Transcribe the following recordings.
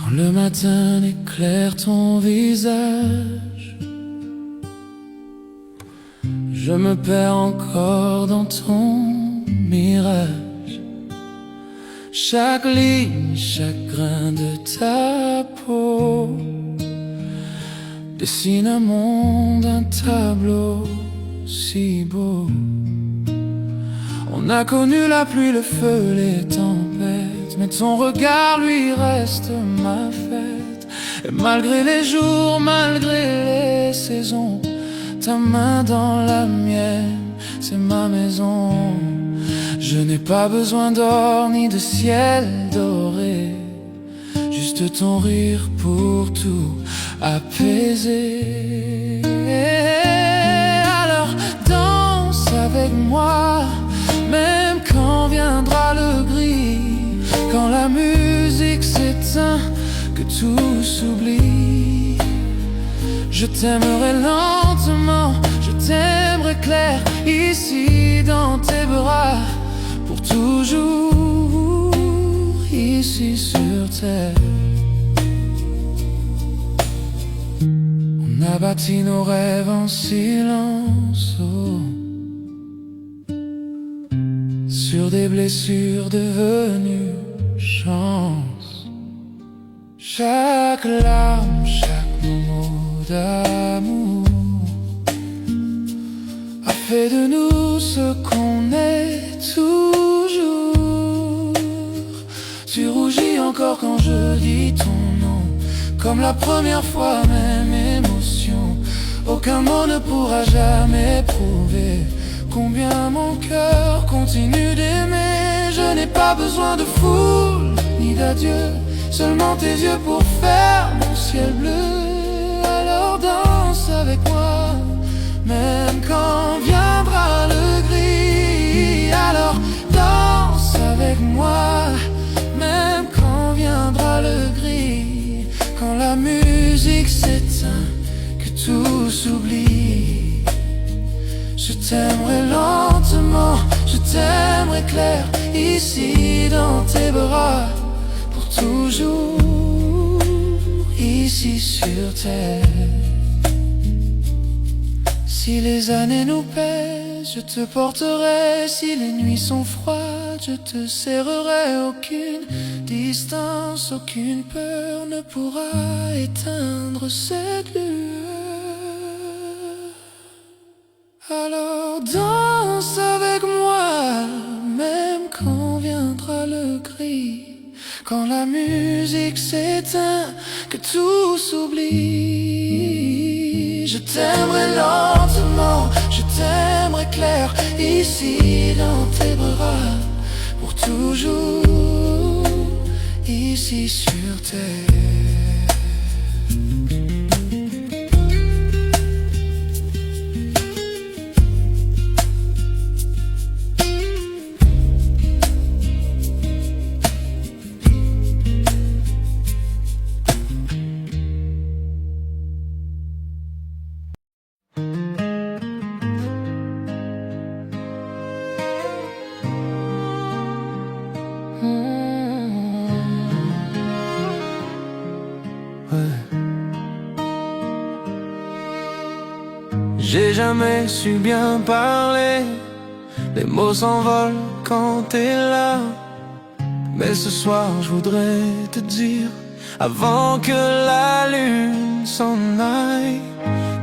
Quand le matin éclaire ton visage, je me perds encore dans ton mirage. Chaque ligne, chaque grain de ta peau dessine un monde, un tableau si beau. On a connu la pluie, le feu, les tempêtes, mais ton regard, lui, reste ma fête. Et malgré les jours, malgré les saisons, ta main dans la mienne, c'est ma maison. Je n'ai pas besoin d'or ni de ciel doré, juste ton rire pour tout apaiser. Alors danse avec moi, même quand viendra le gris, quand la musique s'éteint, que tout s'oublie. Je t'aimerai lentement, je t'aimerai clair, ici dans tes bras, pour toujours, ici sur terre. On a bâti nos rêves en silence, oh, sur des blessures devenues chance. Chaque larme, chaque mot d'amour a fait de nous ce qu'on est toujours. Tu rougis encore quand je dis ton nom, comme la première fois, même émotion. Aucun mot ne pourra jamais prouver combien mon cœur continue d'aimer. Je n'ai pas besoin de foule ni d'adieu, seulement tes yeux pour faire mon ciel bleu. Alors danse avec moi, même quand viendra le gris. Alors danse avec moi, même quand viendra le gris. Quand la musique s'éteint, que tout s'oublie. Je t'aimerai lentement, je t'aimerai clair, ici dans tes bras, pour toujours, ici sur terre. Si les années nous pèsent, je te porterai. Si les nuits sont froides, je te serrerai. Aucune distance, aucune peur ne pourra éteindre cette lueur. Alors danse avec moi, même quand viendra le gris. Quand la musique s'éteint, que tout s'oublie. Je t'aimerai lentement, je t'aimerai clair, ici dans tes bras, pour toujours, ici sur terre. J'ai jamais su bien parler, les mots s'envolent quand t'es là. Mais ce soir je voudrais te dire, avant que la lune s'en aille,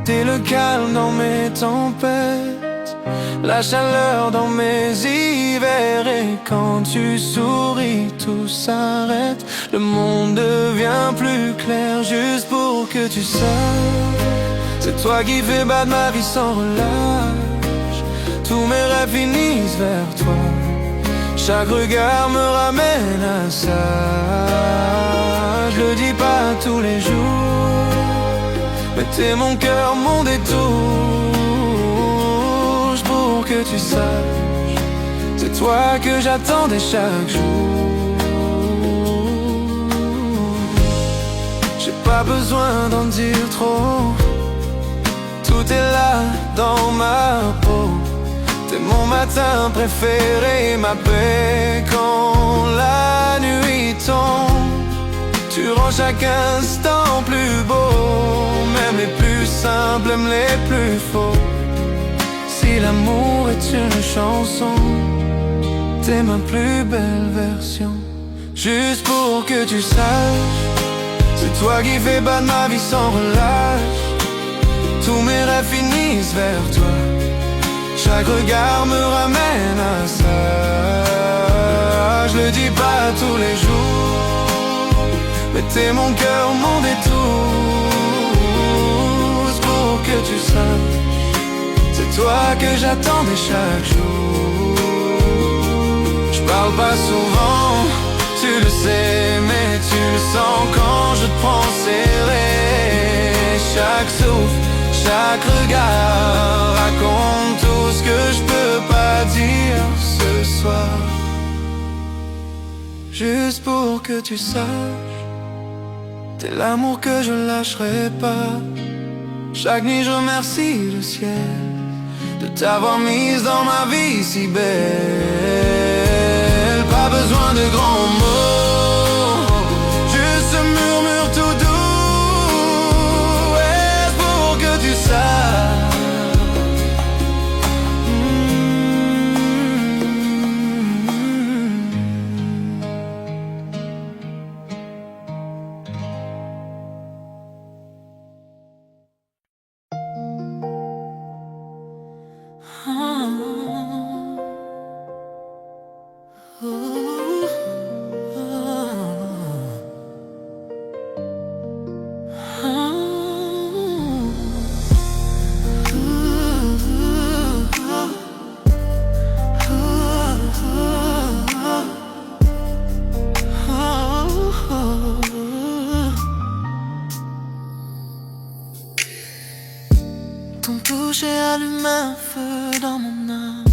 t'es le calme dans mes tempêtes, la chaleur dans mes hivers. Et quand tu souris, tout s'arrête, le monde devient plus clair, juste pour que tu saches. C'est toi qui fais battre ma vie sans relâche. Tous mes rêves finissent vers toi. Chaque regard me ramène à ça. Je le dis pas tous les jours, mais t'es mon cœur, mon détour. Pour que tu saches, c'est toi que j'attendais chaque jour. J'ai pas besoin d'en dire trop, tout est là dans ma peau. T'es mon matin préféré, ma paix quand la nuit tombe. Tu rends chaque instant plus beau, même les plus simples, même les plus faux. Si l'amour est une chanson, t'es ma plus belle version. Juste pour que tu saches, c'est toi qui fais battre ma vie sans relâche. Tous mes rêves finissent vers toi, chaque regard me ramène à ça. Je le dis pas tous les jours, mais t'es mon cœur, mon détour. C'est pour que tu saches, c'est toi que j'attendais chaque jour. Je parle pas souvent, tu le sais, mais tu le sens quand je te prends serré. Chaque souffle, chaque regard raconte tout ce que je peux pas dire ce soir. Juste pour que tu saches, t'es l'amour que je lâcherai pas. Chaque nuit je remercie le ciel de t'avoir mise dans ma vie si belle. Pas besoin de grands mots, juste ce murmure tout doux. Est-ce pour que tu saches? Ton toucher allume un feu dans mon âme.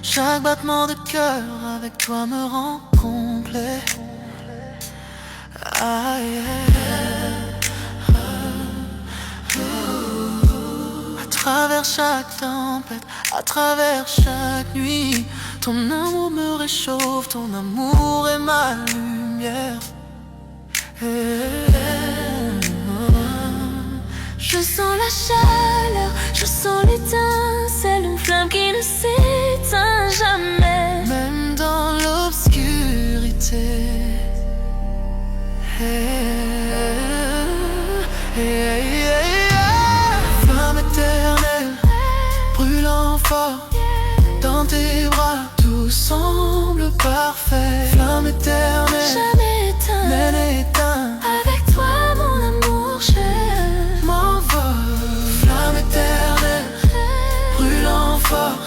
Chaque battement de cœur avec toi me rend complet. Ah, yeah. À travers chaque tempête, à travers chaque nuit, ton amour me réchauffe, ton amour est ma lumière. Je sens la chaleur, je sens l'étincelle, une flamme qui ne s'éteint jamais, même dans l'obscurité. Flamme éternelle, brûlant fort, dans tes bras, tout semble parfait. Flamme éternelle, jamais éteint, même éteint. Avec toi mon amour je m'envole. Flamme éternelle, brûlant fort,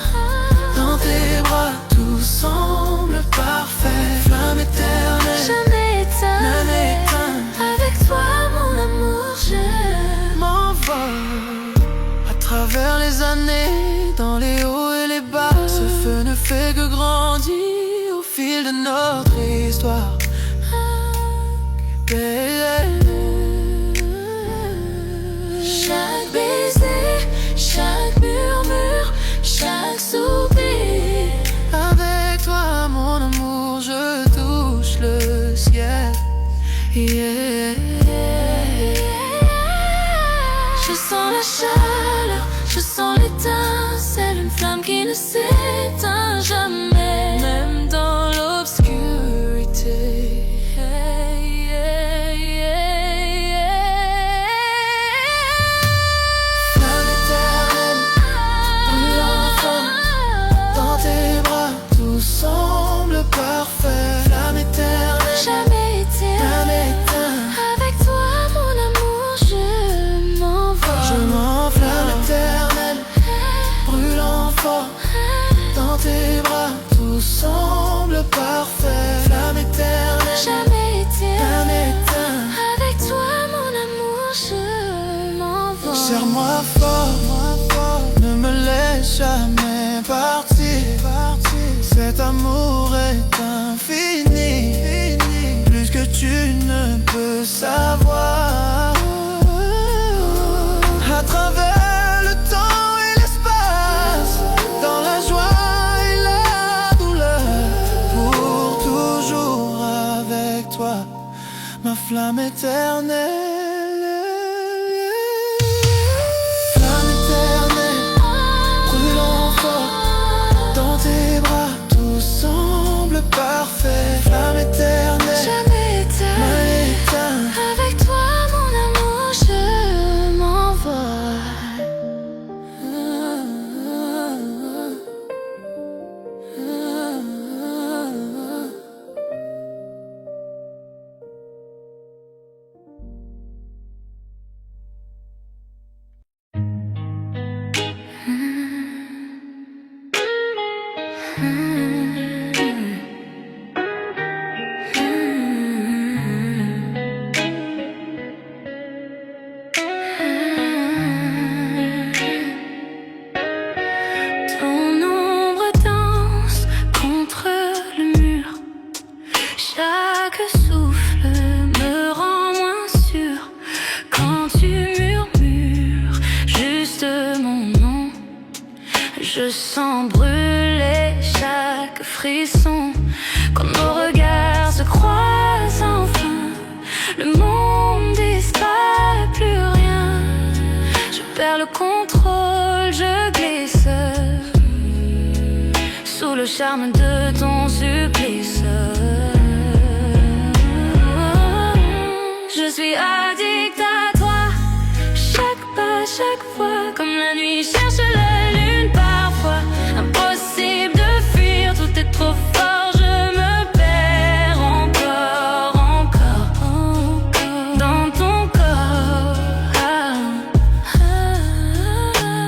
dans tes bras, tout semble parfait. Flamme éternelle, jamais éteint, même éteint. Avec toi mon amour je m'envole. À travers les années, dans les hauts et les bas, ce feu ne fait que grandir au fil de notre histoire. Chaque baiser, chaque murmure, chaque soupir. Avec toi mon amour je touche le ciel. Je sens la chaleur, je sens l'étincelle, une flamme qui ne s'éteint jamais, même dans l'obscurité. Flamme éternelle, brûlant fort, dans tes bras, tout semble parfait. Flamme éternelle, jamais éteint, jamais éteint. Avec toi mon amour je m'envole. Je m'envole. Flamme éternelle, brûlant fort, dans tes bras, tout semble parfait. Flamme éternelle, jamais éteint, jamais éteint. Avec toi mon amour je m'envole. Serre-moi fort, ne me laisse jamais partir. Cet amour est infini, plus que tu ne peux savoir. À travers le temps et l'espace, dans la joie et la douleur, pour toujours avec toi, ma flamme éternelle. Flamme éternelle, brûlant fort dans tes bras, tout semble parfait. Flamme éternelle, jamais éteint. Avec toi mon amour je m'envole. Ton ombre danse contre le mur. Chaque souffle me rend moins sûr. Quand tu murmures juste mon nom, je sens brûler chaque frisson. Quand nos regards se croisent enfin, le monde disparaît, plus rien. Je perds le contrôle, je glisse sous le charme de ton supplice. Je suis addict à toi, chaque pas, chaque fois, comme la nuit cherche la lune parfois. Impossible de fuir, tout est trop fort, je me perds encore, encore, encore dans ton corps.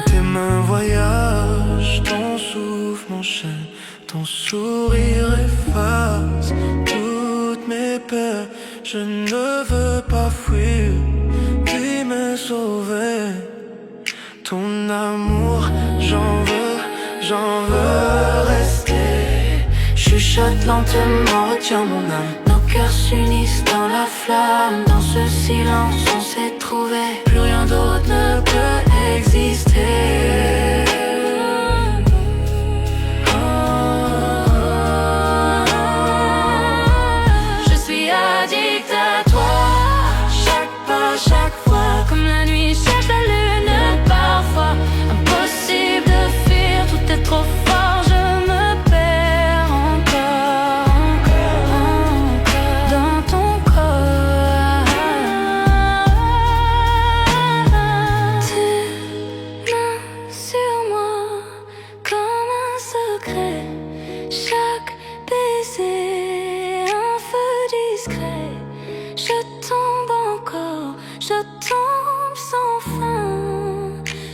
Tes mains voyagent, ton souffle m'enchaîne, ton sourire efface toutes mes peurs. Je ne veux pas fuir, puis me sauver. Ton amour, j'en veux rester. Chuchote lentement, retiens mon âme. Nos cœurs s'unissent dans la flamme. Dans ce silence, on s'est trouvé. Plus rien d'autre ne peut exister. Je suis addict à toi, chaque pas, chaque fois, comme la nuit cherche la lune parfois. Impossible de fuir, tout est trop fort, je me perds encore, encore dans ton corps. Tes mains sur moi comme un secret, chaque baiser un feu discret. Je tombe encore, je tombe sans fin,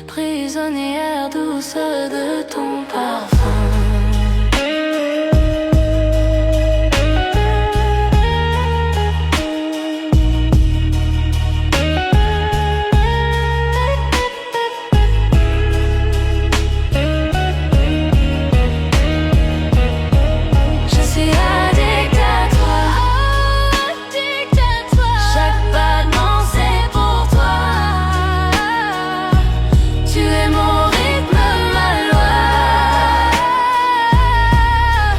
prisonnière douce de ton parfum. Je suis addict à toi, chaque pas de mon c'est pour toi. Tu es mon rythme, ma loi.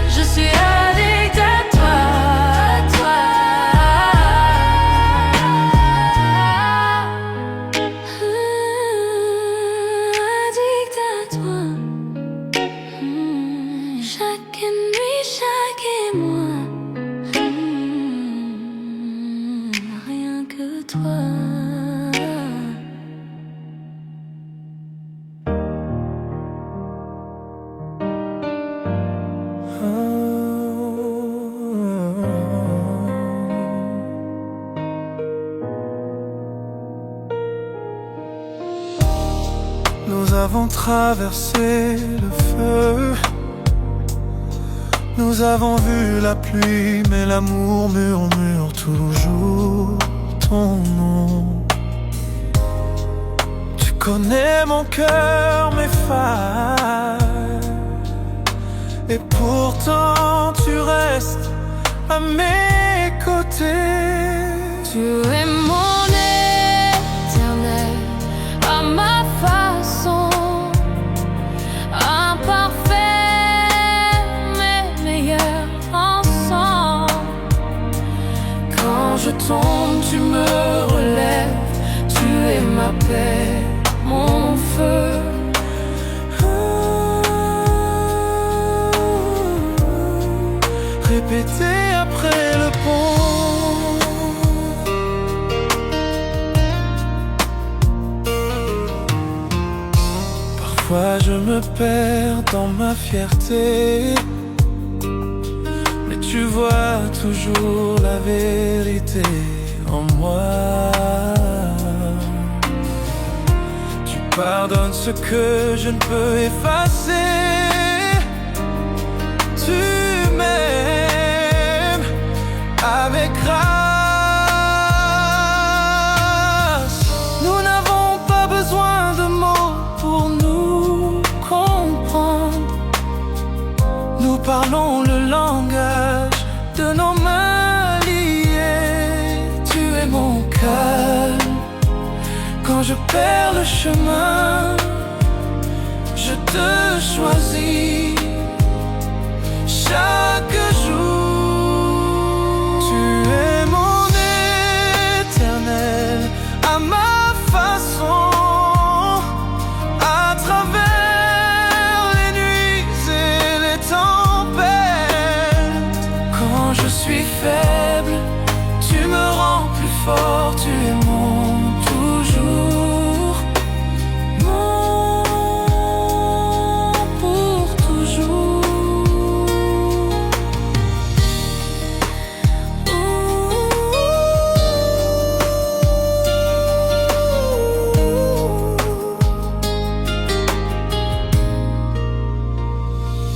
Je suis addict à toi, addict à toi. Chaque nuit, chaque émoi, rien que toi. Nous avons traversé le feu, nous avons vu la pluie, mais l'amour murmure toujours ton nom. Tu connais mon cœur, mes failles, et pourtant tu restes à mes côtés. Tu es mon éternel, à ma façon, imparfait mais meilleur ensemble. Quand je tombe, c'est mon feu. Répéter après le pont. Parfois je me perds dans ma fierté, mais tu vois toujours la vérité en moi. Tu pardonnes ce que je ne peux effacer. Tu m'aimes avec grâce. Nous n'avons pas besoin de mots pour nous comprendre. Nous parlons le langage de nos mains liées. Tu es mon calme quand je perds le chemin. Je te choisis chaque jour. Tu es mon éternel à ma façon, à travers les nuits et les tempêtes. Quand je suis faible, tu me rends plus fort. Tu es mon toujours, mon pour toujours.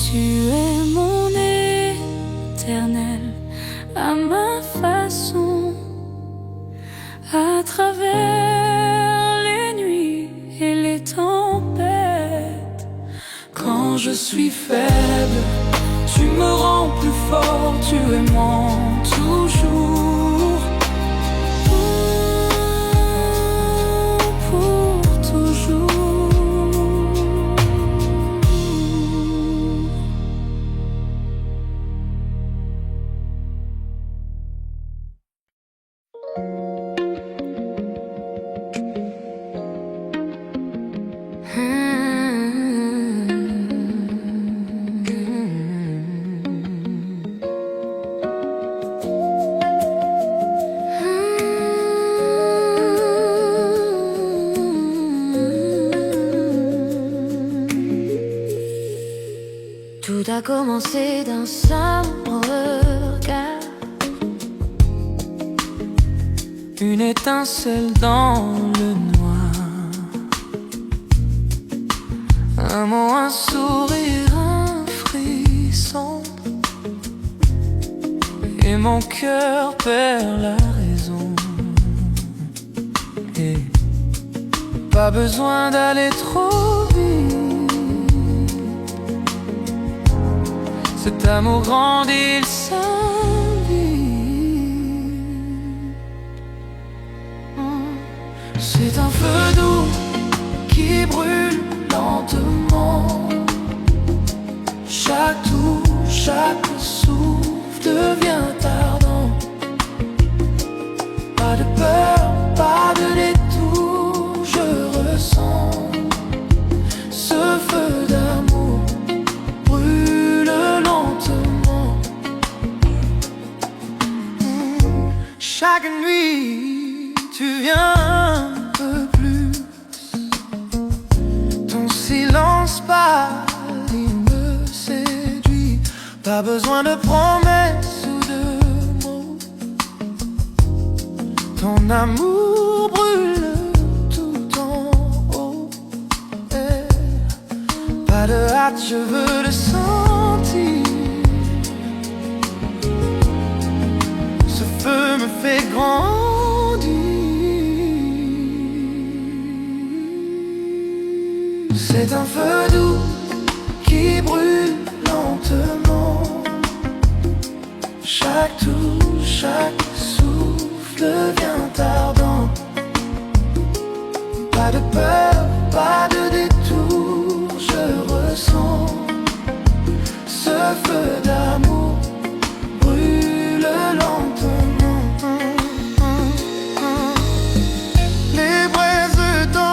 Tu es mon éternel à ma façon, à travers les nuits et les tempêtes. Quand je suis faible, tu me rends plus fort. Tu es mon toujours. Pour toujours. Tout a commencé d'un simple regard, Une étincelle dans le noir, un mot, un sourire, un frisson, et mon cœur perd la raison. Et pas besoin d'aller trop vite, cet amour grandit, il s'invite. C'est un feu doux qui brûle lentement. Chaque tour, chaque souffle devient ardent. Pas de peur, pas de détour, je ressens ce feu d'amour brûle lentement. Chaque nuit, tu viens un peu plus. Ton silence pâle, il me séduit. Pas besoin de promesses ou de mots. Ton amour brûle tout en haut. Pas de hâte, je veux le sentir. Ce feu me fait grandir. C'est un feu doux qui brûle lentement. Chaque tour, chaque souffle devient ardent. Pas de peur, pas de détour, je ressens ce feu d'amour brûle lentement. Les braises dans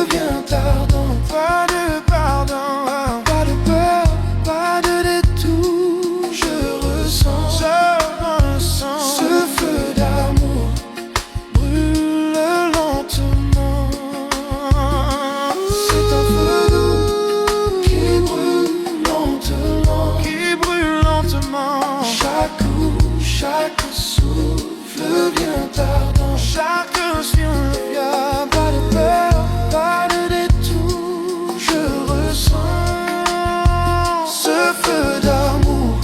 devient ardent. Pas de pardon, pas de peur, pas de détour. Je ressens ce feu d'amour brûle lentement. C'est un feu doux qui brûle lentement. Chaque coup, chaque souffle vient ardent. Chaque inspire vient, pas de peur, pas de détour. Je ressens ce feu d'amour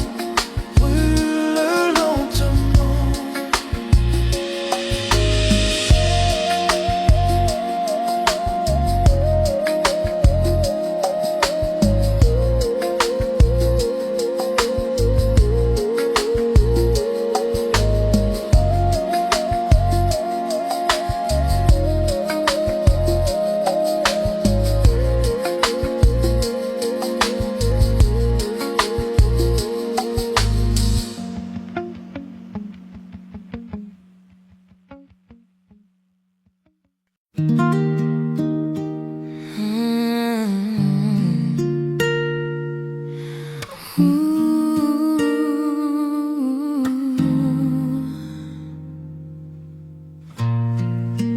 brûle lentement.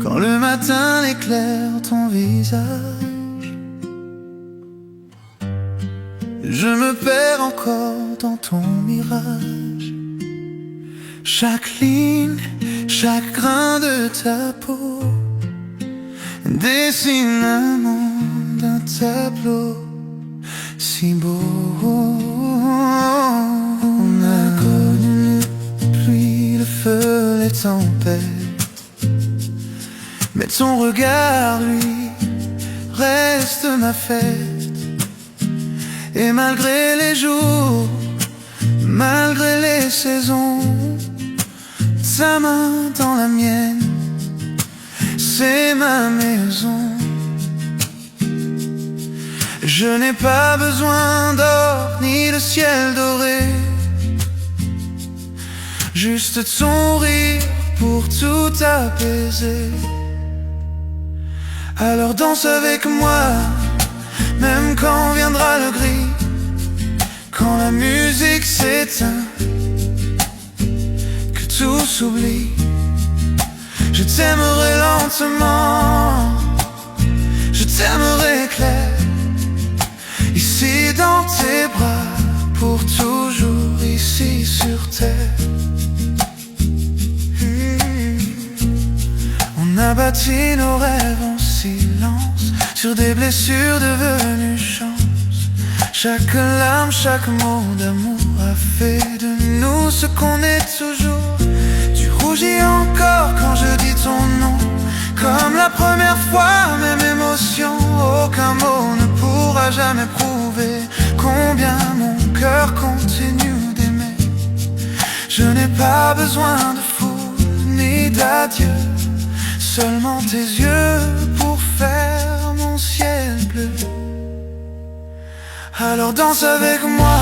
Quand le matin éclaire ton visage, je me perds encore dans ton mirage. Chaque ligne, chaque grain de ta peau dessine un monde, un tableau si beau. On a connu la pluie, le feu, les tempêtes, mais ton regard, lui, reste ma fête. Et malgré les jours, malgré les saisons, sa main dans la mienne, c'est ma maison. Je n'ai pas besoin d'or ni de ciel doré, juste ton rire pour tout apaiser. Alors danse avec moi, même quand viendra le gris, quand la musique s'éteint, que tout s'oublie. Je t'aimerai lentement, je t'aimerai clair, ici dans tes bras, pour toujours ici sur terre. On a bâti nos rêves en silence, sur des blessures devenues chance. Chaque larme, chaque mot d'amour a fait de nous ce qu'on est toujours. Tu rougis encore quand je dis ton nom, comme la première fois, même émotion. Aucun mot ne pourra jamais prouver combien mon cœur continue d'aimer. Je n'ai pas besoin de foule ni d'adieu, seulement tes yeux pour faire mon ciel bleu. Alors danse avec moi,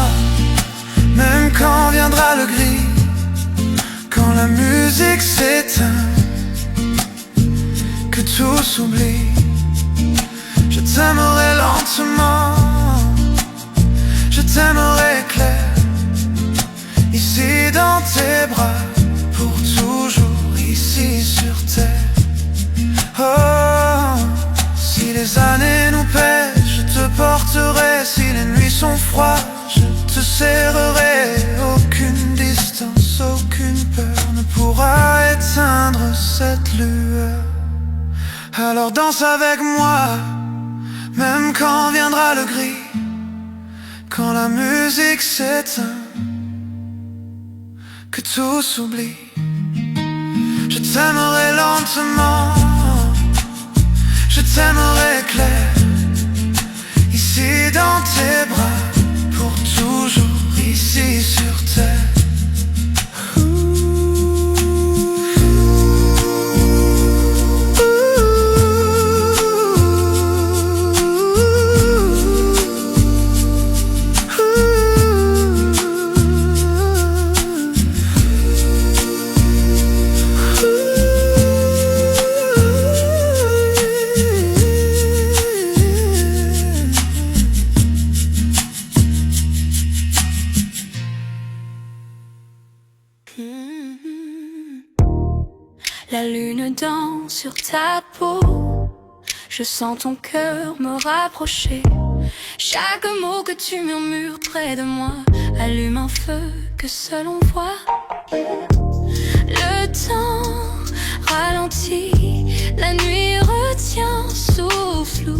même quand viendra le gris, quand la musique s'éteint, que tout s'oublie. Je t'aimerai lentement, je t'aimerai clair, ici dans tes bras, pour toujours ici sur terre. Oh, si les années nous pèsent, je te porterai. Si les nuits sont froides, je te serrerai. Aucune distance, aucune peur ne pourra éteindre cette lueur. Alors danse avec moi, même quand viendra le gris, quand la musique s'éteint, que tout s'oublie. Je t'aimerai lentement, je t'aimerai clair, ici dans tes bras, pour toujours ici sur terre. dents sur ta peau. Je sens ton cœur me rapprocher. Chaque mot que tu murmures près de moi allume un feu que seul on voit. Le temps ralentit, la nuit retient, souffle,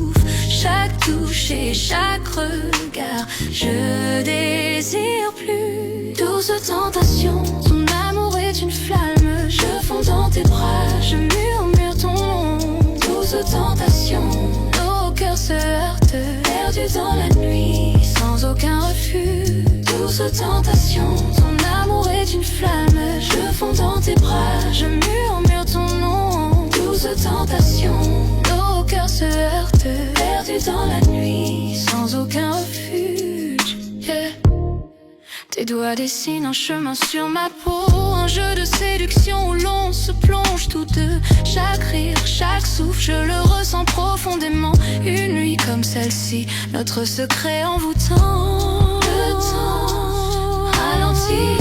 chaque touche et chaque regard. Je désire plus. Douce tentation, ton amour est une flamme. Je fonds dans tes bras, je murmure ton nom. Douce tentation, nos cœurs se heurtent, perdus dans la nuit, sans aucun refus. Douce tentation, ton amour est une flamme. Je fonds dans tes bras, je murmure ton nom. Douce tentation, nos cœurs se heurtent, perdus dans la nuit, sans aucun refuge. Yeah. Tes doigts dessinent un chemin sur ma peau, un jeu de séduction où l'on se plonge tous deux. Chaque rire, chaque souffle, je le ressens profondément. Une nuit comme celle-ci, notre secret envoûtant. Le temps ralentit,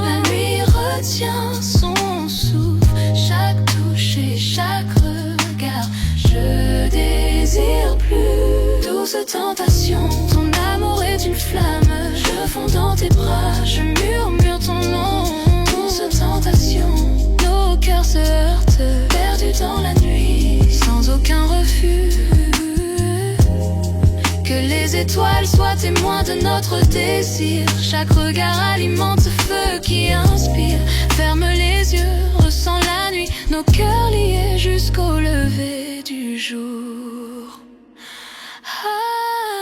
la nuit retient son souffle. Chaque touche et chaque regard, je désire plus. Douce tentation, ton amour est une flamme. Je fonds dans tes bras, je murmure ton nom. Douce tentation, nos cœurs se heurtent, perdus dans la nuit, sans aucun refus. Que les étoiles soient témoins de notre désir. Chaque regard alimente ce feu qui inspire. Ferme les yeux, ressens la nuit, nos cœurs liés jusqu'au lever du jour.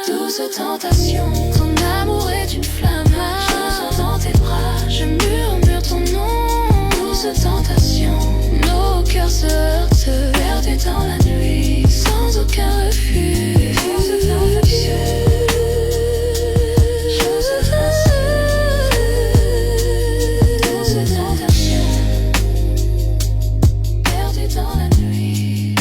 Douce tentation, ton amour est une flamme. Je sens dans tes bras, je murmure ton nom. Douce tentation, nos cœurs se heurtent, perdus dans la nuit, sans aucun refuge. Douce tentation, douce tentation, perdus dans la nuit.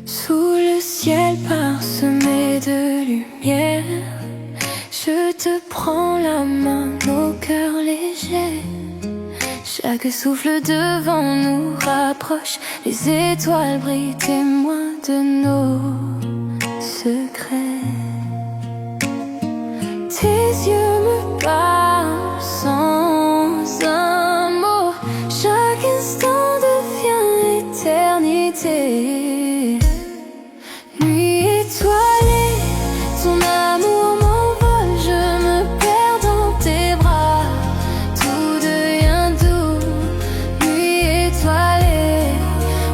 Sous le ciel parsemé de lumière, je te prends la main, nos cœurs légers. Chaque souffle devant nous rapproche, les étoiles brillent, témoins de nos secrets. Tes yeux me parlent sans un mot, chaque instant devient éternité. Nuit étoilée, ton amour m'envole, je me perds dans tes bras, tout devient doux. Nuit étoilée,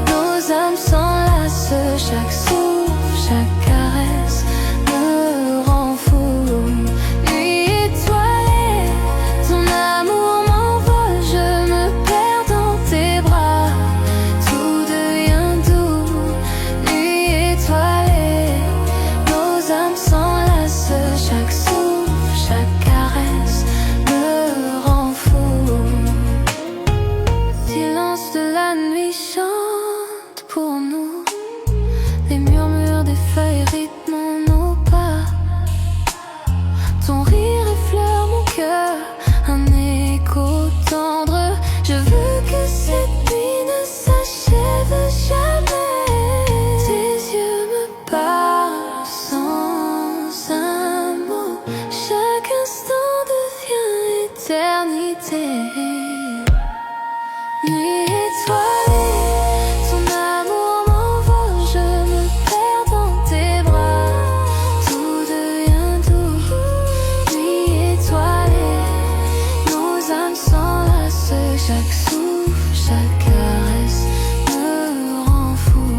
nos âmes s'enlacent, chaque souffle, chaque caresse me rend fou. Nuit étoilée, ton amour m'envole, je me perds dans tes bras, tout devient doux. Nuit étoilée, nos âmes s'enlacent, chaque souffle, chaque caresse me rend fou. Silence de la nuit chante pour nous, les murmures des feuilles rythment nos pas. Ton rire effleure mon cœur, un écho tendre. Je veux que cette nuit ne s'achève jamais. Tes yeux me parlent sans un mot, chaque instant devient éternité. Nuit étoilée, ton amour m'envole, je me perds dans tes bras, tout devient doux. Nuit étoilée, nos âmes s'enlacent, chaque souffle, chaque caresse me rend fou.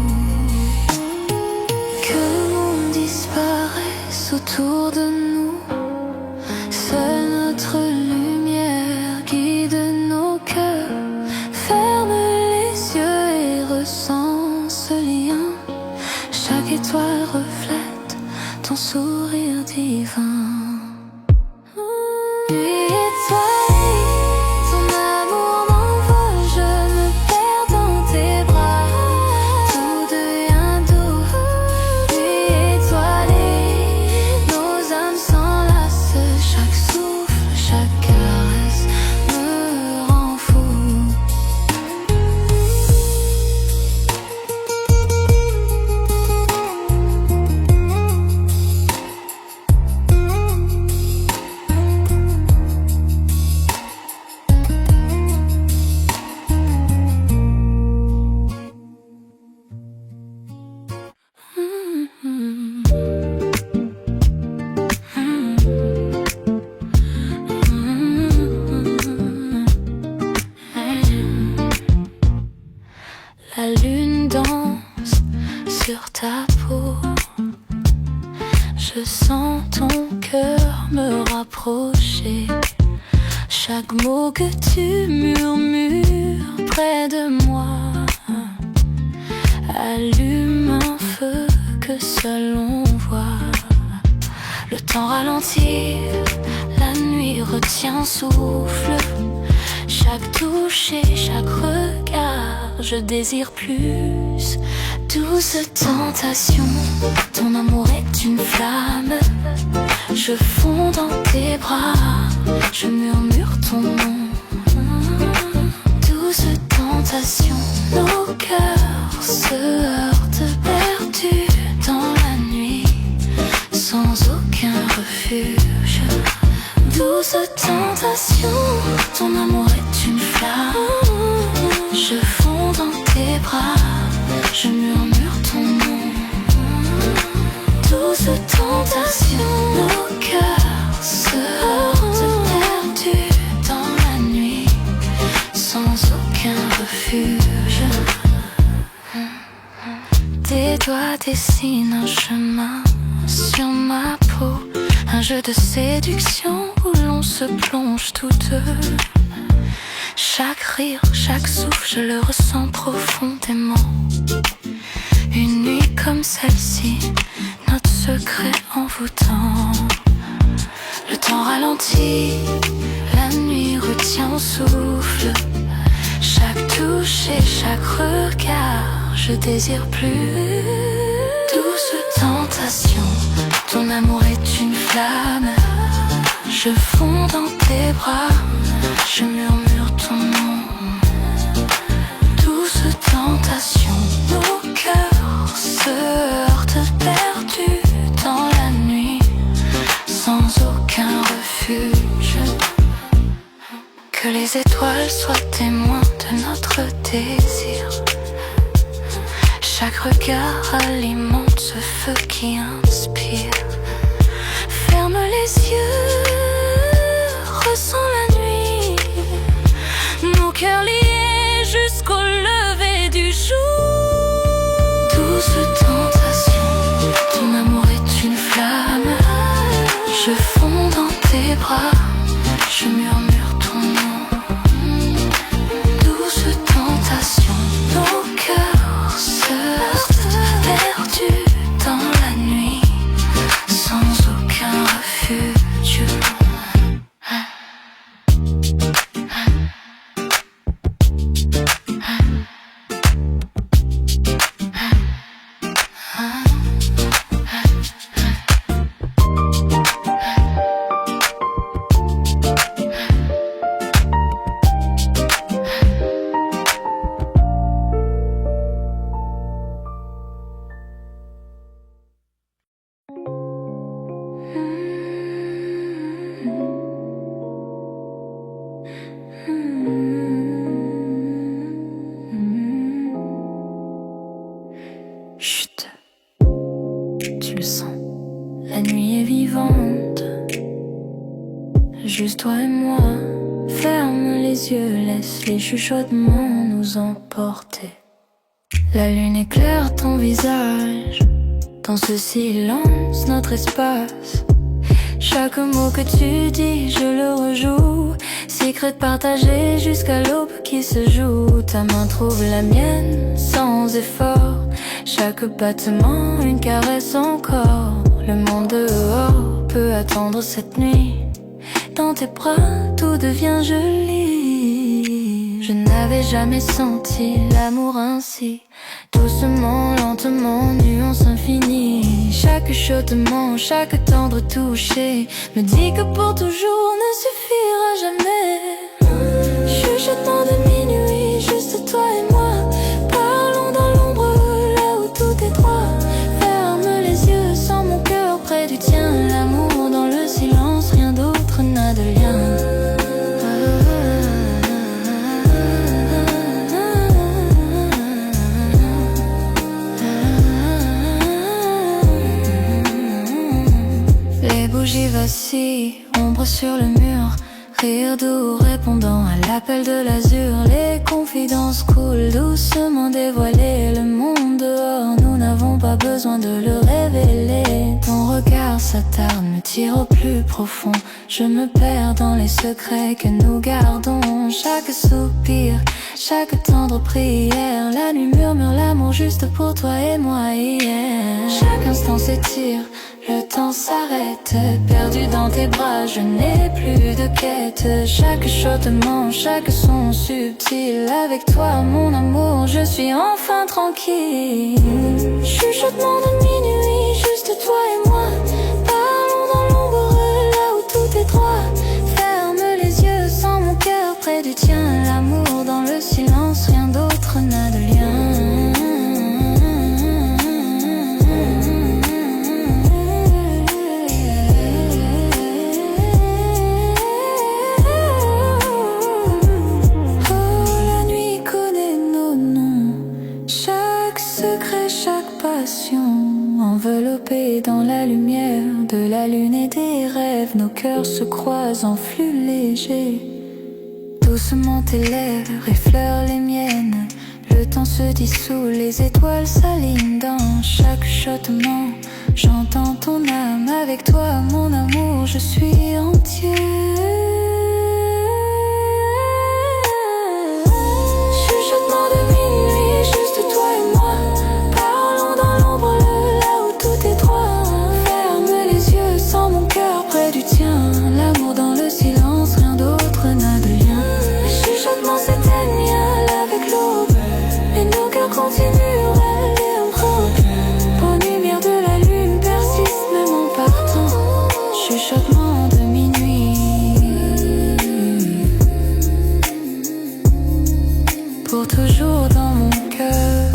Que le monde disparaisse autour de nous, seule notre lumière guide nos cœurs. Ferme les yeux et ressens ce lien, chaque étoile reflète ton sourire divin. mots que tu murmures près de moi allume un feu que seul on voit. Le temps ralentit, la nuit retient souffle. Chaque touche et chaque regard, je désire plus. Douce tentation, ton amour est une flamme. Je fonds dans tes bras, je murmure ton nom. Douce tentation, nos cœurs se heurtent perdus dans la nuit, sans aucun refuge. Douce tentation, ton amour est une flamme. Je fonds dans tes bras, je murmure ton nom. Douce tentation, nos cœurs se heurtent perdus dans la nuit, sans aucun refuge. Tes doigts dessinent un chemin sur ma peau, un jeu de séduction où l'on se plonge tous deux. Chaque rire, chaque souffle, je le ressens profondément. Une nuit comme celle-ci, notre secret envoûtant. Le temps ralentit, la nuit retient au souffle. Chaque touche et chaque regard, je désire plus. Douce tentation, ton amour est une flamme. Je fonds dans tes bras, je murmure ton nom. Douce tentation, nos cœurs se heurtent perdus dans la nuit, sans aucun refuge. Que les étoiles soient témoins de notre désir. Chaque regard alimente ce feu qui inspire. Ferme les yeux, ressens la nuit, nos cœurs liés jusqu'au lever du jour. Douce tentation, ton amour est une flamme. Je fonds dans tes bras, je murmure ton nom. Douce tentation, nos cœurs se heurtent perdus dans la nuit, sans aucun refuge. Chut, tu le sens, la nuit est vivante. Juste toi et moi, ferme les yeux, laisse les chuchotements nous emporter. La lune éclaire ton visage, dans ce silence, notre espace. Chaque mot que tu dis, je le rejoue. Secret partagé jusqu'à l'aube qui se joue. Ta main trouve la mienne sans effort. Chaque battement, une caresse encore. Le monde dehors peut attendre cette nuit. Dans tes bras, tout devient joli. Je n'avais jamais senti l'amour ainsi. Doucement, lentement, nuance infinie. Chaque chuchotement, chaque tendre toucher me dit que pour toujours ne suffira jamais. Chuchotement de minuit, juste toi et moi. Parlons dans l'ombre, là où tout est droit. Ferme les yeux, sens mon cœur près du tien. L'amour dans le silence, rien d'autre n'a de lien. Les bougies vacillent, ombre sur le mur. Rire doux répondant à l'appel de l'azur. Les confidences coulent doucement dévoilées. Le monde dehors, nous n'avons pas besoin de le révéler. Ton regard s'attarde, me tire au plus profond. Je me perds dans les secrets que nous gardons. Chaque soupir, chaque tendre prière, la nuit murmure l'amour juste pour toi et moi hier. Chaque instant s'étire, le temps s'arrête, perdu dans tes bras, je n'ai plus de quête. Chaque chuchotement, chaque son subtil, avec toi mon amour, je suis enfin tranquille. Chuchotement de minuit, juste toi et moi, parlons dans l'ombre là où tout est droit. Ferme les yeux, sens mon cœur près du tien, l'amour dans le silence, rien d'autre n'a de lien. Enveloppés dans la lumière de la lune et des rêves, nos cœurs se croisent en flux léger. Doucement tes lèvres effleurent les miennes, le temps se dissout, les étoiles s'alignent dans chaque chuchotement. J'entends ton âme, avec toi mon amour, je suis entier. Chuchotement de minuit, juste toi et moi, parlons dans l'ombre là où tout est droit. Ferme les yeux, sens mon cœur près du tien, l'amour dans le silence, rien d'autre n'a de lien. Les chuchotements s'éteignent avec l'aube, et nos cœurs continuent rêver ensemble. Aux lumières de la lune persistent même en partant. Chuchotement de minuit, pour toujours dans mon cœur.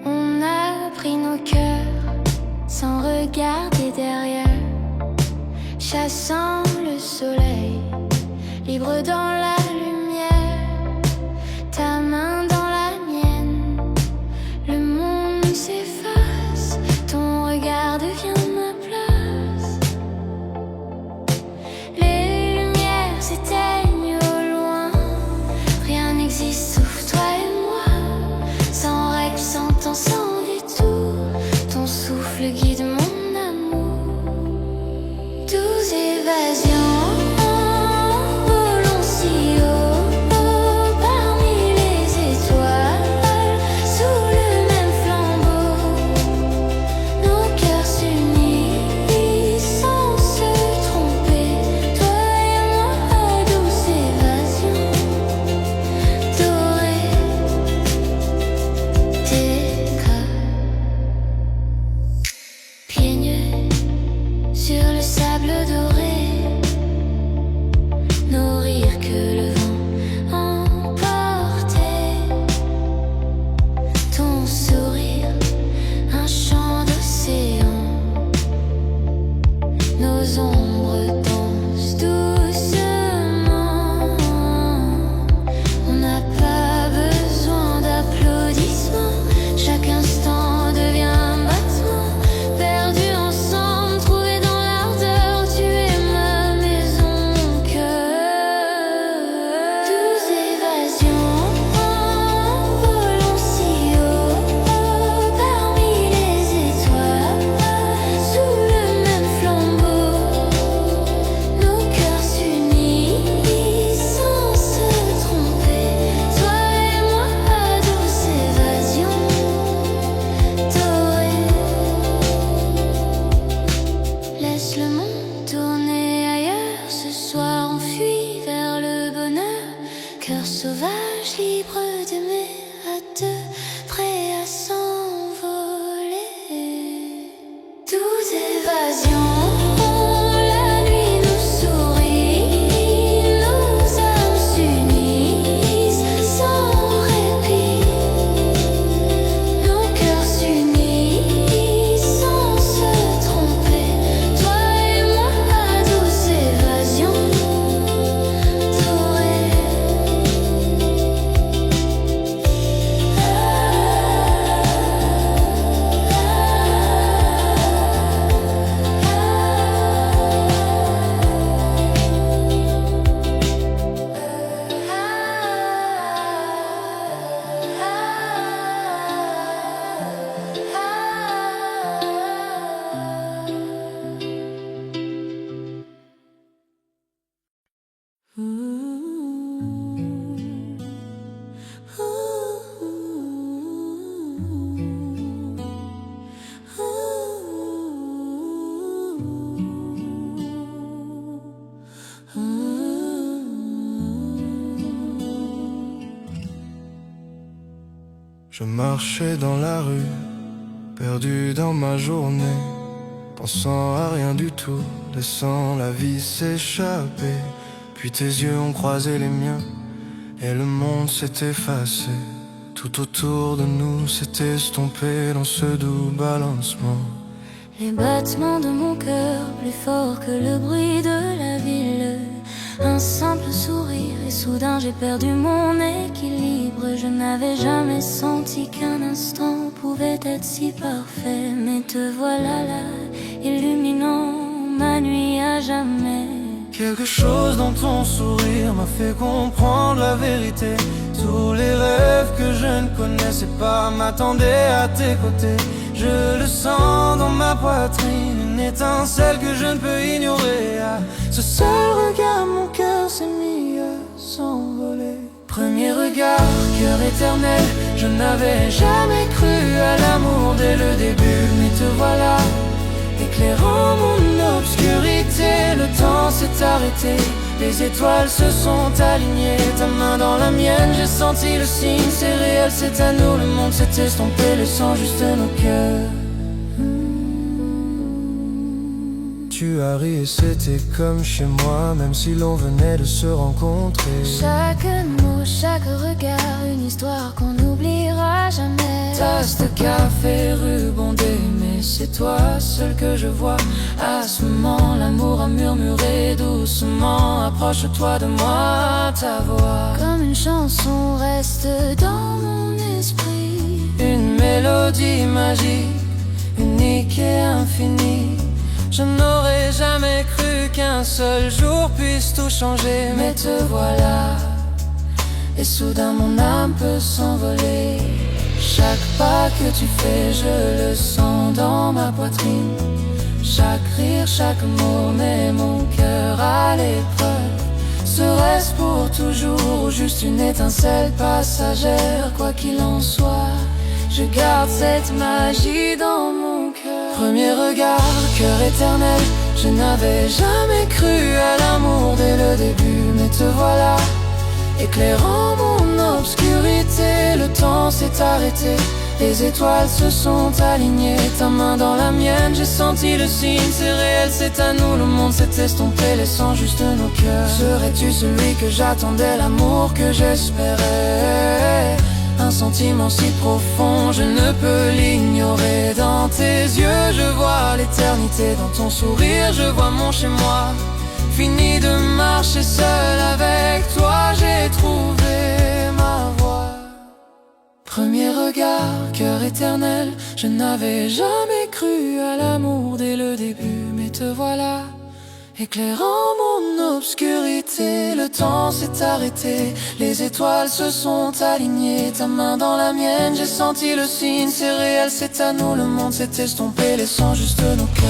On a pris nos cœurs sans regarder derrière, chassant le soleil, libre dans la lumière, ta main dans la mienne. Le monde s'efface, ton regard devient ma place. Les lumières s'éteignent au loin, rien n'existe sauf toi et moi. Sans règle, sans temps, sans détour, ton souffle guide mon amour. 12 évasions. Je marchais dans la rue, perdu dans ma journée, pensant à rien du tout, laissant la vie s'échapper. Puis tes yeux ont croisé les miens, et le monde s'est effacé. Tout autour de nous s'est estompé dans ce doux balancement. Les battements de mon cœur plus forts que le bruit de la ville. Un simple sourire et soudain j'ai perdu mon équilibre. Je n'avais jamais senti qu'un instant pouvait être si parfait. Mais te voilà là, illuminant ma nuit à jamais. Quelque chose dans ton sourire m'a fait comprendre la vérité. Tous les rêves que je ne connaissais pas m'attendaient à tes côtés. Je le sens dans ma poitrine, une étincelle que je ne peux ignorer. À ce seul regard, mon cœur s'est mis à s'envoler. Premier regard, cœur éternel, je n'avais jamais cru à l'amour dès le début. Mais te voilà, éclairant mon obscurité. Le temps s'est arrêté, les étoiles se sont alignées. Ta main dans la mienne, j'ai senti le signe. C'est réel, c'est à nous, le monde s'est estompé, laissant juste nos cœurs. Tu as ri et c'était comme chez moi, même si l'on venait de se rencontrer. Chaque mot, chaque regard, une histoire qu'on n'oubliera jamais. Tasse de café, rue Bondée, mais c'est toi seul que je vois. À ce moment, l'amour a murmuré doucement. Approche-toi de moi, ta voix comme une chanson reste dans mon esprit. Une mélodie magique, unique et infinie. Je n'aurais jamais cru qu'un seul jour puisse tout changer. Mais te voilà, et soudain mon âme peut s'envoler. Chaque pas que tu fais, je le sens dans ma poitrine. Chaque rire, chaque mot met mon cœur à l'épreuve. Serait-ce pour toujours ou juste une étincelle passagère? Quoi qu'il en soit, je garde cette magie dans mon cœur. Premier regard, cœur éternel, je n'avais jamais cru à l'amour dès le début. Mais te voilà, éclairant mon obscurité. Le temps s'est arrêté, les étoiles se sont alignées. Ta main dans la mienne, j'ai senti le signe. C'est réel, c'est à nous, le monde s'est estompé, laissant juste nos cœurs. Serais-tu celui que j'attendais, l'amour que j'espérais? Un sentiment si profond, je ne peux l'ignorer. Dans tes yeux, je vois l'éternité. Dans ton sourire, je vois mon chez-moi. Fini de marcher seul avec toi, j'ai trouvé ma voie. Premier regard, cœur éternel, je n'avais jamais cru à l'amour dès le début. Mais te voilà, éclairant mon obscurité. Le temps s'est arrêté, les étoiles se sont alignées. Ta main dans la mienne, j'ai senti le signe. C'est réel, c'est à nous, le monde s'est estompé, laissant juste nos cœurs.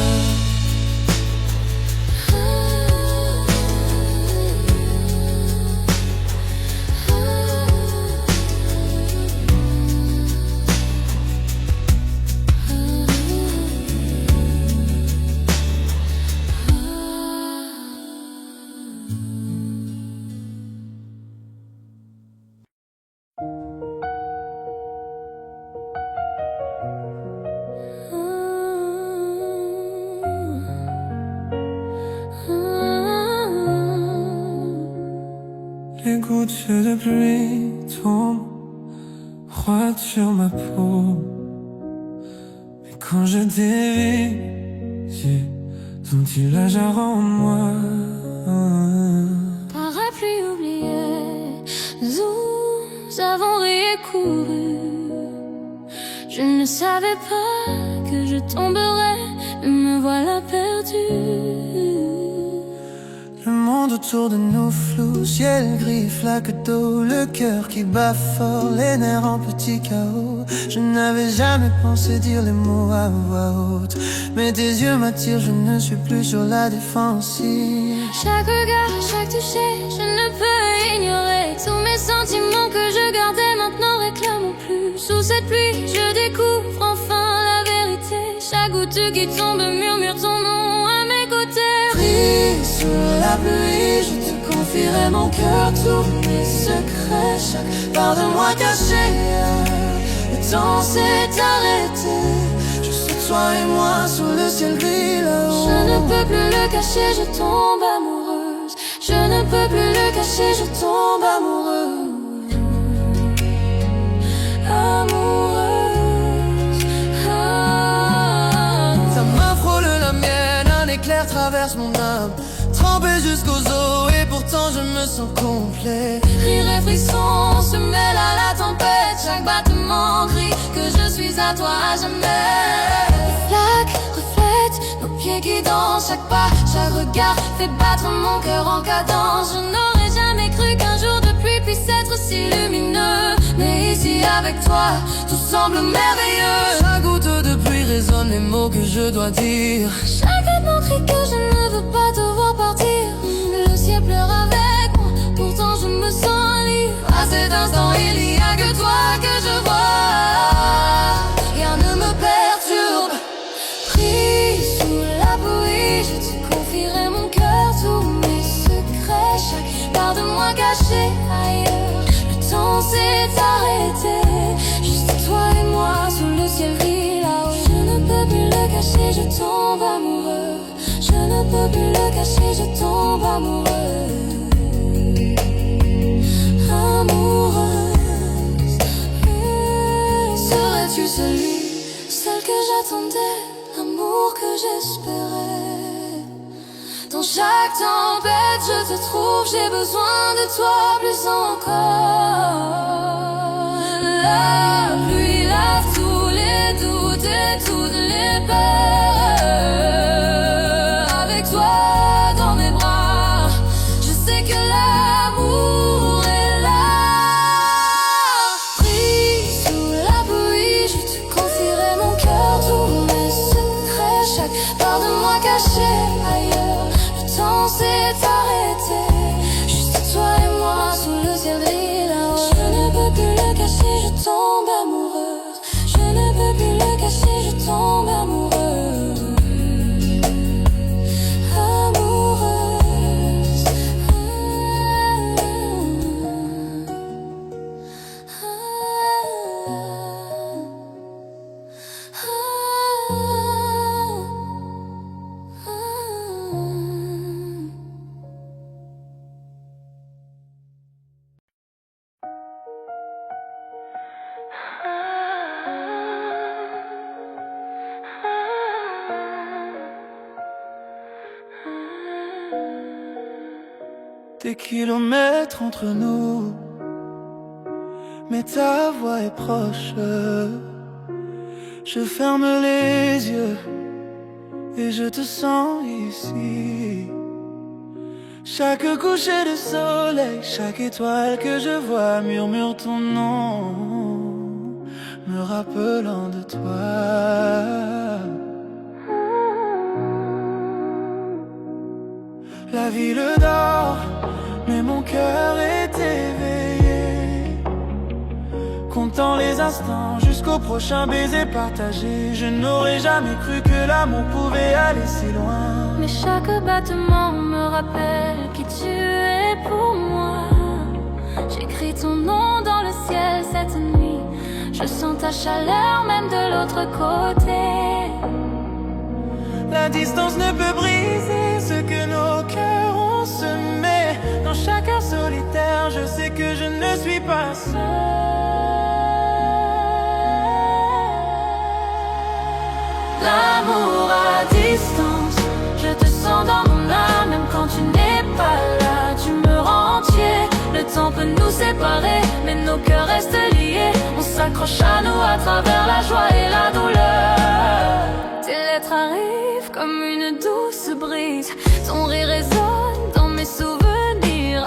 Les gouttes de pluie tombent froides sur ma peau. Mais quand je dévie, j'ai senti la jarre en moi. Parapluie oublié, nous avons récouru. Je ne savais pas que je tomberais, me voilà perdue. Le monde autour de nous flou, ciel gris, flaque d'eau, le cœur qui bat fort, les nerfs en petit chaos. Je n'avais jamais pensé dire les mots à voix haute, mais tes yeux m'attirent, je ne suis plus sur la défensive. Chaque regard, chaque toucher, je ne peux ignorer. Tous mes sentiments que je gardais maintenant réclament plus. Sous cette pluie, je découvre enfin la vérité. Chaque goutte qui tombe murmure ton nom à mes côtés. Pris sous la pluie, je te confierai mon cœur, tous mes secrets, chaque part de moi cachée. Le temps s'est arrêté, juste toi et moi sous le ciel gris là-haut. Je ne peux plus le cacher, je tombe amoureuse. Je ne peux plus le cacher, je tombe amoureuse. Amoureuse. Ta main frôle la mienne, un éclair traverse mon âme, trempé jusqu'aux os et pourtant je me sens complet. Rire et frisson se mêlent à la tempête, chaque battement crie que je suis à toi à jamais. Les flaques reflètent nos pieds qui dansent, chaque pas, chaque regard fait battre mon cœur en cadence. Je n'aurais jamais cru qu'un jour de pluie puisse être si lumineux, mais ici avec toi, tout semble merveilleux. Chaque goutte de pluie résonne les mots que je dois dire. Chaque battement crie que je ne veux pas te voir partir. Le ciel pleure avec moi, pourtant je me sens libre. À cet instant il n'y a que toi que je vois, rien ne me perturbe. Pris sous la pluie, je te confierai mon cœur, tous mes secrets, chaque part de moi cachée ailleurs. Le temps s'est arrêté, juste toi et moi sous le ciel gris là-haut. Je ne peux plus le cacher, je tombe amoureux. Je ne peux plus le cacher, je tombe amoureux. Amoureuse. Serais-tu celui, Celle que j'attendais, l'amour que j'espérais. Dans chaque tempête je te trouve, j'ai besoin de toi plus encore. La pluie lave tous les doutes et toutes les peurs. Avec toi dans mes bras, je sais que l'amour est là. Pris sous la pluie, je te confierai mon cœur, tous mes secrets, chaque part de moi cachée ailleurs. Le temps s'est arrêté, juste toi et moi sous le ciel gris là-haut. Je ne peux plus le cacher, je tombe amoureuse. Je ne peux plus le cacher, je tombe amoureuse. Amoureuse. des kilomètres entre nous, mais ta voix est proche. Je ferme les yeux et je te sens ici. Chaque coucher de soleil, chaque étoile que je vois murmure ton nom, me rappelant de toi. La ville dort, mais mon cœur est éveillé, comptant les instants jusqu'au prochain baiser partagé. Je n'aurais jamais cru que l'amour pouvait aller si loin, mais chaque battement me rappelle qui tu es pour moi. J'écris ton nom dans le ciel cette nuit, je sens ta chaleur même de l'autre côté. La distance ne peut briser ce que nos cœurs ont semé. Dans chaque heure solitaire, je sais que je ne suis pas seul. L'amour à distance, je te sens dans mon âme, même quand tu n'es pas là, tu me rends entier. Le temps peut nous séparer, mais nos cœurs restent liés. On s'accroche à nous à travers la joie et la douleur. Tes lettres arrivent comme une douce brise, ton rire résonne dans mes souvenirs.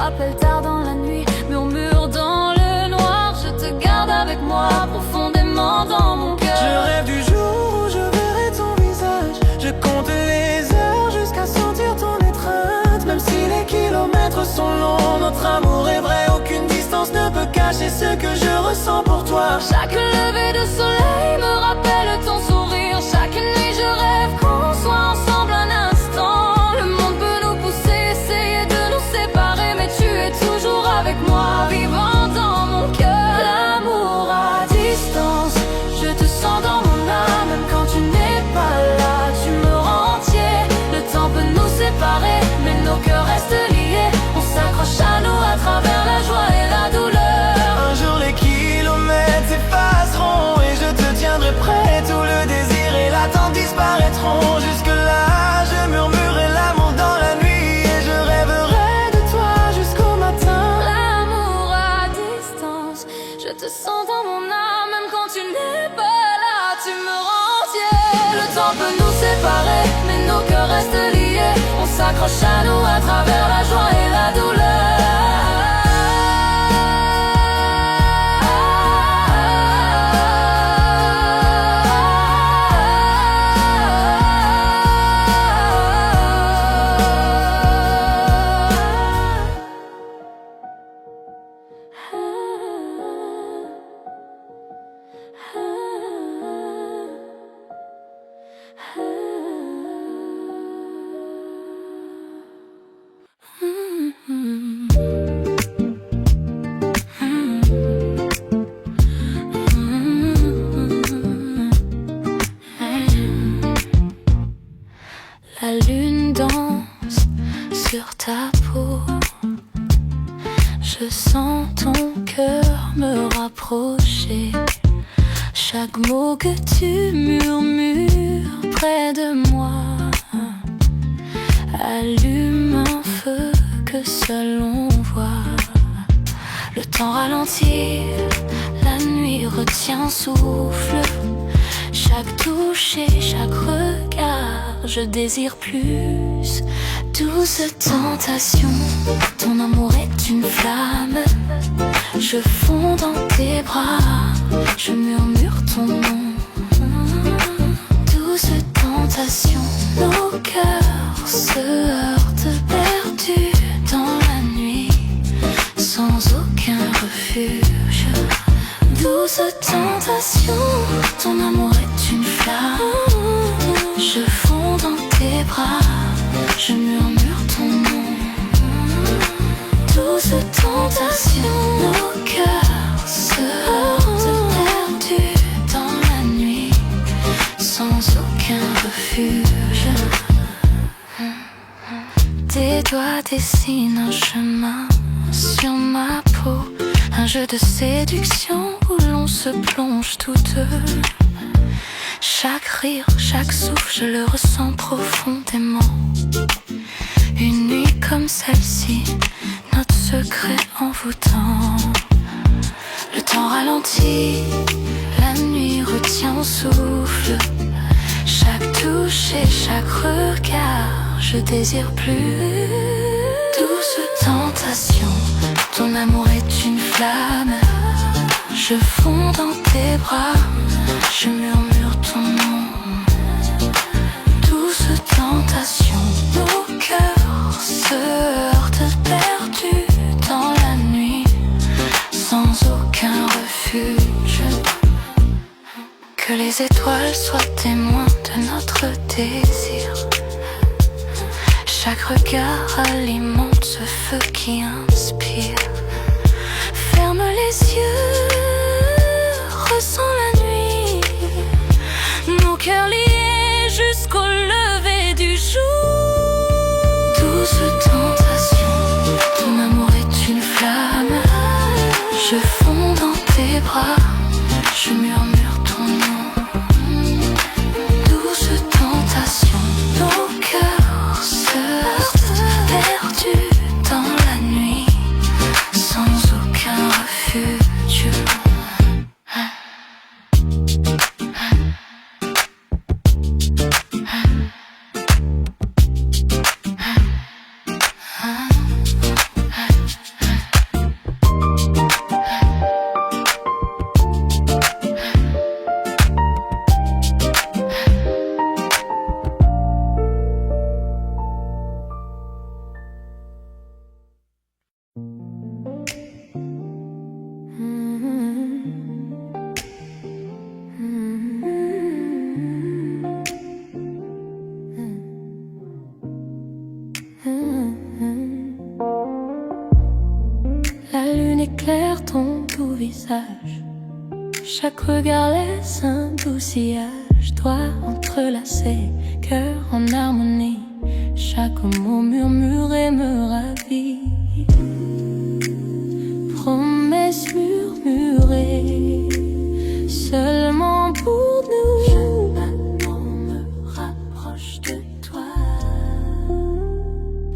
Appel tard dans la nuit, murmure dans le noir. Je te garde avec moi profondément dans mon cœur. Je rêve du jour où je verrai ton visage. Je compte les heures jusqu'à sentir ton étreinte. Même si les kilomètres sont longs, notre amour est vrai. Aucune distance ne peut cacher ce que je ressens pour toi. Chaque lever de soleil me rappelle ton sourire. Chaque nuit je rêve qu'on soit ensemble un instant. Le monde peut nous pousser, essayer de nous séparer, mais tu es toujours avec moi, vivant dans mon cœur. L'amour à distance, s'accroche à nous à travers la joie et la La lune danse sur ta peau. Je sens ton cœur me rapprocher. Chaque mot que tu murmures près de moi allume un feu que seul on voit. Le temps ralentit, la nuit retient souffle. Chaque touche et chaque regard, je désire plus. Douce tentation, ton amour est une flamme. Je fonds dans tes bras, je murmure ton nom. Douce tentation, nos cœurs se heurtent perdus dans la nuit, sans aucun refuge. Douce tentation, ton amour est une flamme. Je fonds dans tes bras, je murmure ton nom. Douce tentation, nos cœurs se heurtent perdus dans la nuit, sans aucun refuge. Tes doigts dessinent un chemin sur ma peau, un jeu de séduction où l'on se plonge tous deux. Chaque rire, chaque souffle, je le ressens profondément. Une nuit comme celle-ci, notre secret envoûtant. Le temps ralentit, la nuit retient au souffle. Chaque touche et chaque regard, je désire plus. Douce tentation, ton amour est une flamme. Je fonds dans tes bras, je murmure ton nom. Douce tentation, nos cœurs se heurtent perdus dans la nuit, sans aucun refuge. Que les étoiles soient témoins de notre désir. Chaque regard alimente ce feu qui inspire. Ferme les yeux, ressens la nuit, nos cœurs liés jusqu'au lever du jour. Douce tentation, ton amour est une flamme. Je fonds dans tes bras, je murmure ton nom. Douce tentation, nos cœurs se heurtent perdus dans la nuit, sans aucun refuge. La lune éclaire ton doux visage. Chaque regard laisse un doux sillage. Doigts entrelacés, cœur en harmonie. Chaque mot murmuré me ravit. Promesses murmurées seulement pour nous. Chaque battement me rapproche de toi.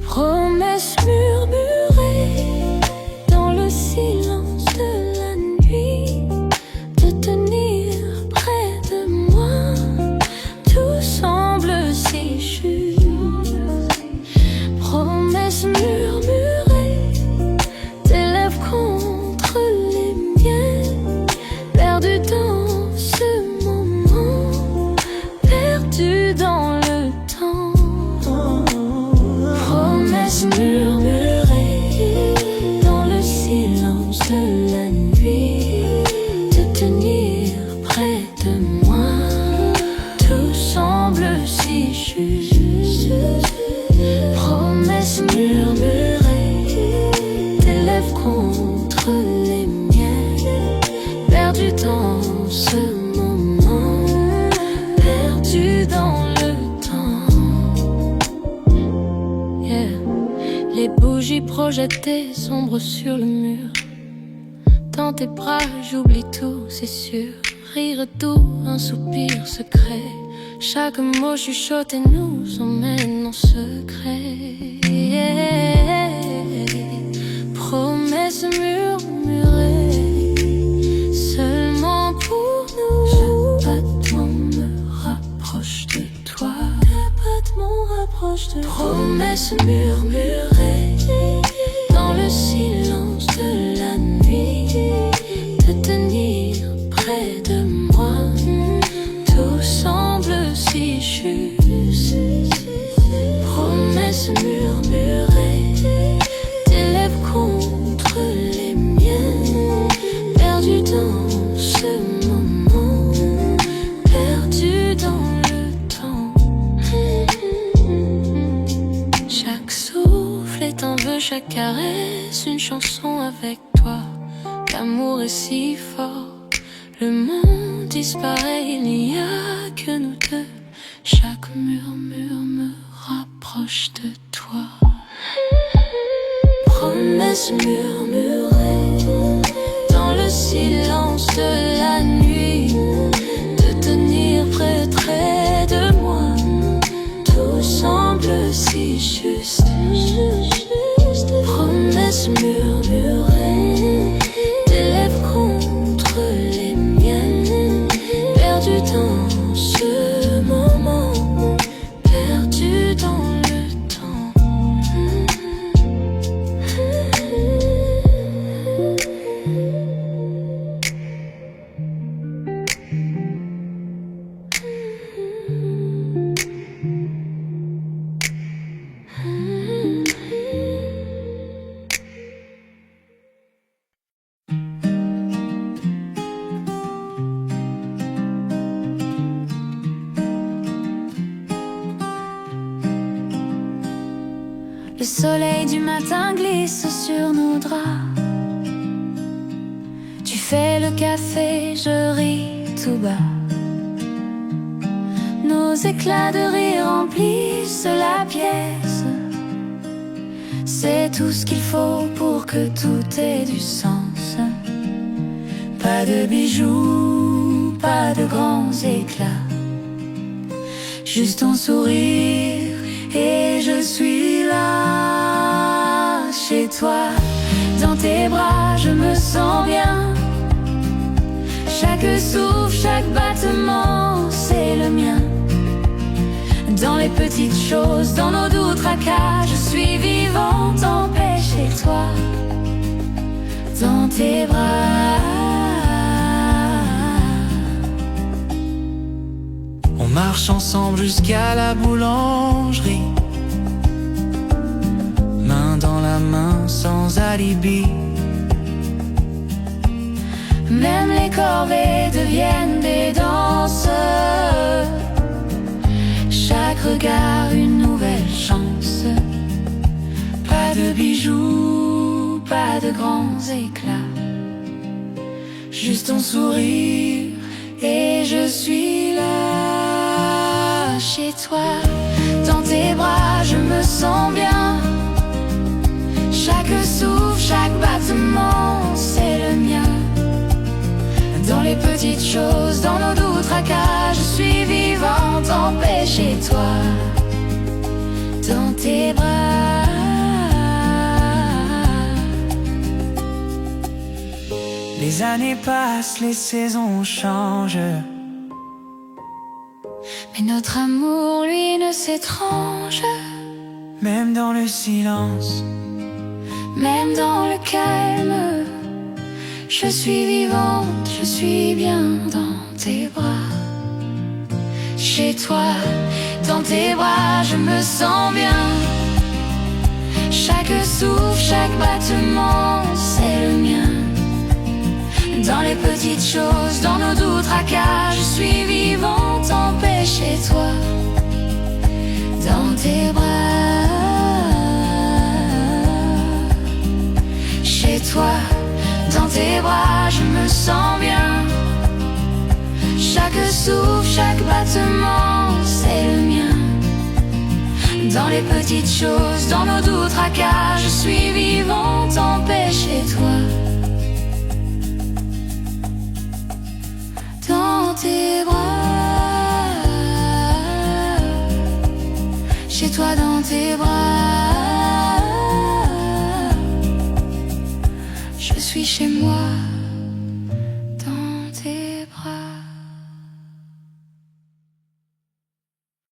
Promesses murmurées dans le silence de la nuit, de tenir près de moi. Tout semble si juste. bougie projetée sombre sur le mur. Dans tes bras j'oublie tout, c'est sûr. Rire doux, un soupir secret. Chaque mot chuchoté nous emmène en secret. Promesses murmurées seulement pour nous. Chaque battement me rapproche de toi. Chaque battement rapproche de toi. Promesses murmurées dans le silence de la nuit, de tenir près de moi. Tout semble si juste. Promesses murmurées, tes lèvres contre les miennes. Perdu dans ce moment, perdu dans le temps. Chaque souffle est un vœu, chaque caresse une chanson avec toi. L'amour est si fort, le monde disparaît, il n'y a que nous deux. Chaque murmure me rapproche de toi. Promesses murmurées dans le silence de la nuit, de tenir près de moi. Tout semble si juste. Promesses murmurées, tes lèvres contre les miennes. Perdu dans ce moment, perdu dans le temps. Le soleil du matin glisse sur nos draps. Tu fais le café, je ris tout bas. Nos éclats de rire remplissent la pièce. C'est tout ce qu'il faut pour que tout ait du sens. Pas de bijoux, pas de grands éclats, juste ton sourire et je suis là. Chez toi, dans tes bras, je me sens bien. Chaque souffle, chaque battement, c'est le mien. Dans les petites choses, dans nos doux tracas, je suis vivante en paix chez toi. Dans tes bras. On marche ensemble jusqu'à la boulangerie, main dans la main sans alibi. Même les corvées deviennent des danses. Chaque regard une nouvelle chance. Pas de bijoux, pas de grands éclats, juste ton sourire et je suis là. Chez toi, dans tes bras, je me sens bien. Chaque souffle, chaque battement, c'est le mien. Dans les petites choses, dans nos doux tracas, je suis vivante en paix chez toi. Dans tes bras. Les années passent, les saisons changent, mais notre amour, lui, ne s'étrange. même dans le silence, même dans le calme, je suis vivante, je suis bien dans tes bras. Chez toi, dans tes bras, je me sens bien. Chaque souffle, chaque battement, c'est le mien. Dans les petites choses, dans nos doux tracas, je suis vivante en paix chez toi. Dans tes bras. Chez toi, dans tes bras, je me sens bien. Chaque souffle, chaque battement, c'est le mien. Dans les petites choses, dans nos doux tracas, je suis vivante en paix chez toi. Dans tes bras, chez toi dans tes bras, je suis chez moi.